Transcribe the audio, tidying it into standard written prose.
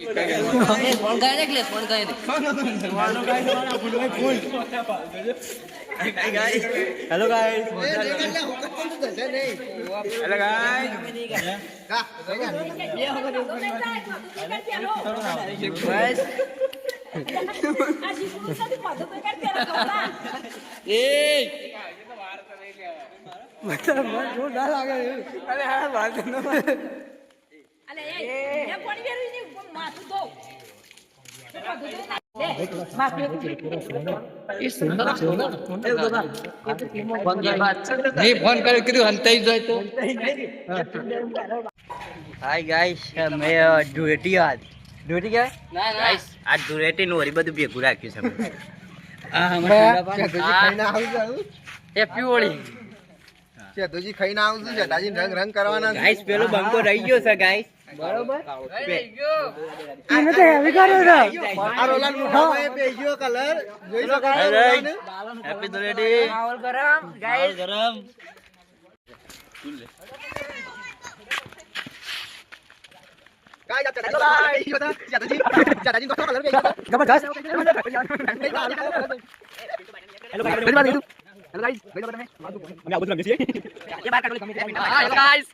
phone काय निकले phone काय हेलो गाइस हेलो गाइस मतलब जो ना लगा अरे हां बात न अरे ये कोणी बेरू नहीं माथू दो नहीं फोन करे किधर हंताई जाए तो हाय गाइस मैं डुएटी आज डुएटी क्या है गाइस आज डुएटी નું હરી બધું ભેગું રાખ્યું છે आ हमारा ખાઈને આવું છું हैप्पी होली છે તુજી ખાઈને આવું છું દાદી રંગ રંગ કરવાના ગાઈસ પેલો બંકો રહી ગયો છે ગાઈસ બરોબર આને તો હેવી કર્યો છે આ રોલાન મુઠામાં એ પેજ્યો કલર જોઈ શકો રોલાન હેપી ડુએટી माहौल गरम गाइस ગરમ काय जात दादी दादी को कलर पेज્યો જબરદસ્ત hello guys hello guys hello guys અમે આ બધું રમીએ છીએ ये बात कर लो हाय गाइस